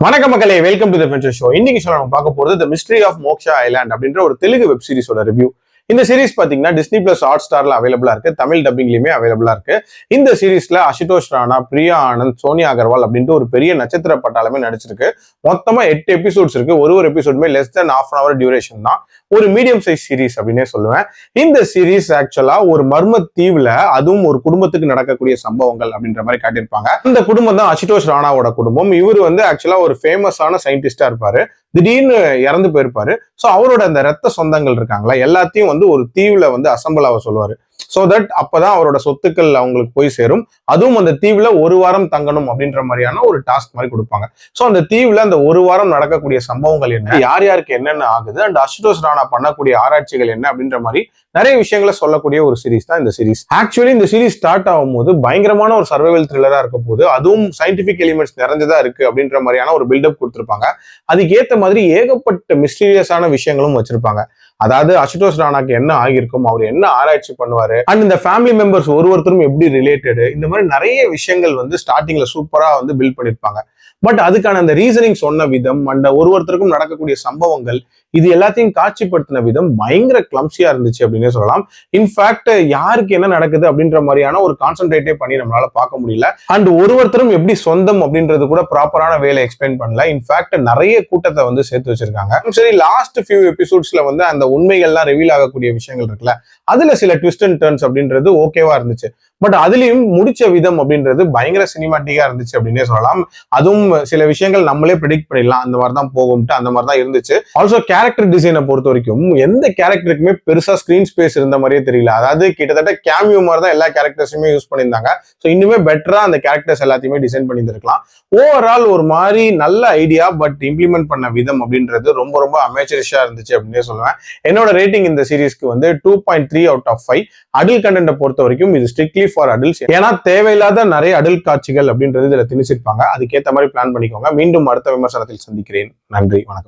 வணக்கம் மக்களே, welcome to the venture show. இன்னைக்கு ஷோ நம்ம பார்க்க போறது the mystery of Moksha island அப்படின்ற ஒரு தெலுங்கு வெப் சீரிஸோட ரிவ்யூ. இந்த சீரிஸ் பாத்தீங்கன்னா டிஸ்னி பிளஸ் ஹாட் ஸ்டார்ல அவைலபிளா இருக்கு, தமிழ் டப்பிங்லயுமே அவைலபிளா இருக்கு. இந்த சீரிஸ்ல அசுதோஷ் ராணா, பிரியா ஆனந்த், சோனியா அகர்வால் அப்படின்ட்டு ஒரு பெரிய நட்சத்திர பட்டாளமே நடிச்சிருக்கு. மொத்தமா 8 எபிசோட்ஸ் இருக்கு. ஒரு எபிசோடுமே லெஸ் தென் ½ hour டியூரேஷன் தான். ஒரு மீடியம் சைஸ் சீரிஸ் அப்படின்னே சொல்லுவேன். இந்த சீரிஸ் ஆக்சுவலா ஒரு மர்ம தீவுல, அதுவும் ஒரு குடும்பத்துக்கு நடக்கக்கூடிய சம்பவங்கள் அப்படின்ற மாதிரி காட்டியிருப்பாங்க. இந்த குடும்பம் தான் அசுதோஷ் ராணாவோட குடும்பம். இவர் வந்து ஆக்சுவலா ஒரு ஃபேமஸான சயின்டிஸ்டா இருப்பாரு. திடீர்னு இறந்து போயிருப்பாரு. சோ அவரோட அந்த ரத்த சொந்தங்கள் இருக்காங்களா எல்லாத்தையும் வந்து ஒரு தீவுல வந்து அசம்பிள் ஆக சொல்லுவாரு. சோ தட் அப்பதான் அவரோட சொத்துக்கள் அவங்களுக்கு போய் சேரும். அதுவும் அந்த தீவுல ஒரு வாரம் தங்கணும் அப்படின்ற மாதிரியான ஒரு டாஸ்க் மாதிரி கொடுப்பாங்க. சோ அந்த தீவுல அந்த ஒரு வாரம் நடக்கக்கூடிய சம்பவங்கள் என்ன, யார் யாருக்கு என்னென்ன ஆகுது, அண்ட் அசுதோஷ் ராணா பண்ணக்கூடிய ஆராய்ச்சிகள் என்ன அப்படின்ற மாதிரி நிறைய விஷயங்களை சொல்லக்கூடிய ஒரு சீரிஸ் தான் இந்த சீரிஸ். ஆக்சுவலி இந்த சீரிஸ் ஸ்டார்ட் ஆகும்போது பயங்கரமான ஒரு சர்வைவல் த்ரில்லரா இருக்க போது, அதுவும் சயின்டிபிக் எலிமெண்ட்ஸ் நிறைஞ்சதா இருக்கு அப்படின்ற மாதிரியான ஒரு பில்டப் கொடுத்திருப்பாங்க. அதுக்கு ஏத்த மாதிரி ஏகப்பட்ட மிஸ்டீரியஸான விஷயங்களும் வச்சிருப்பாங்க. அதாவது அசுதோஷ் ராணாக்கு என்ன ஆகியிருக்கும், அவர் என்ன ஆராய்ச்சி பண்ணுவாரு, அண்ட் இந்த ஃபேமிலி மெம்பர்ஸ் ஒருத்தரும் எப்படி ரிலேட்டடு, இந்த மாதிரி நிறைய விஷயங்கள் வந்து ஸ்டார்டிங்ல சூப்பரா வந்து பில்ட் பண்ணிருப்பாங்க. பட் அதுக்கான அந்த ரீசனிங் சொன்ன விதம், அந்த ஒருத்தருக்கும் நடக்கக்கூடிய சம்பவங்கள், இது எல்லாத்தையும் காட்சிப்படுத்தின விதம் பயங்கர கிளம்சியா இருந்துச்சு அப்படின்னே சொல்லலாம். இன்ஃபேக்ட் யாருக்கு என்ன நடக்குது அப்படின்ற மாதிரியான ஒரு கான்சென்ட்ரேட்டே பண்ணி நம்மளால பார்க்க முடியல. அண்ட் ஒருத்தரும் எப்படி சொந்தம் அப்படின்றது கூட ப்ராப்பரான வேலை எக்ஸ்பிளைன் பண்ணல. இன்ஃபேக்ட் நிறைய கூட்டத்தை வந்து சேர்த்து வச்சிருக்காங்க. சரி, லாஸ்ட் ஃபியூ எபிசோட்ஸ்ல வந்து அந்த உண்மைகள்லாம் ரிவீல் ஆகக்கூடிய விஷயங்கள் இருக்குல்ல, அதுல சில ட்விஸ்ட் அண்ட் டர்ன்ஸ் அப்படின்றது ஓகேவா இருந்துச்சு. பட் அதுலயும் முடிச்ச விதம் அப்படின்றது பயங்கர சினிமாட்டிக்கா இருந்துச்சு அப்படின்னே சொல்லலாம். அதுவும் சில விஷயங்கள் நம்மளே ப்ரெடிக்ட் பண்ணிடலாம், அந்த மாதிரி தான் போகும்ட்டு அந்த மாதிரி தான் இருந்துச்சு. ஆல்சோ கேரக்டர் டிசைனை பொறுத்த வரைக்கும் எந்த கேரக்டருக்குமே பெருசா ஸ்கிரீன் ஸ்பேஸ் இருந்த மாதிரியே தெரியல. அதாவது கிட்டத்தட்ட கேமியோ மாதிரி தான் எல்லா கேரக்டர்ஸுமே யூஸ் பண்ணியிருந்தாங்க. ஸோ இன்னுமே பெட்டரா அந்த கேரக்டர்ஸ் எல்லாத்தையுமே டிசைன் பண்ணியிருந்திருக்கலாம். ஓவரால் ஒரு மாதிரி நல்ல ஐடியா, பட் இம்ப்ளிமெண்ட் பண்ண விதம் அப்படின்றது ரொம்ப ரொம்ப அமேச்சரிஷா இருந்துச்சு அப்படின்னே சொல்லுவேன். என்னோட ரேட்டிங் இந்த சீரிஸ்க்கு வந்து 2.3 out of 5. அடல்ட் கண்டென்ட்டை பொறுத்த வரைக்கும் இது ஸ்ட்ரிக்ட்லி ஃபார் அடல்ட்ஸ். ஏன்னா தேவையில்லாத நிறைய அடல்ட் காட்சிகள் அப்படின்றது இதுல திணிச்சிருப்பாங்க. அதுக்கேற்ற மாதிரி பிளான் பண்ணிக்கோங்க. மீண்டும் அடுத்த விமர்சனத்தில் சந்திக்கிறேன். நன்றி, வணக்கம்.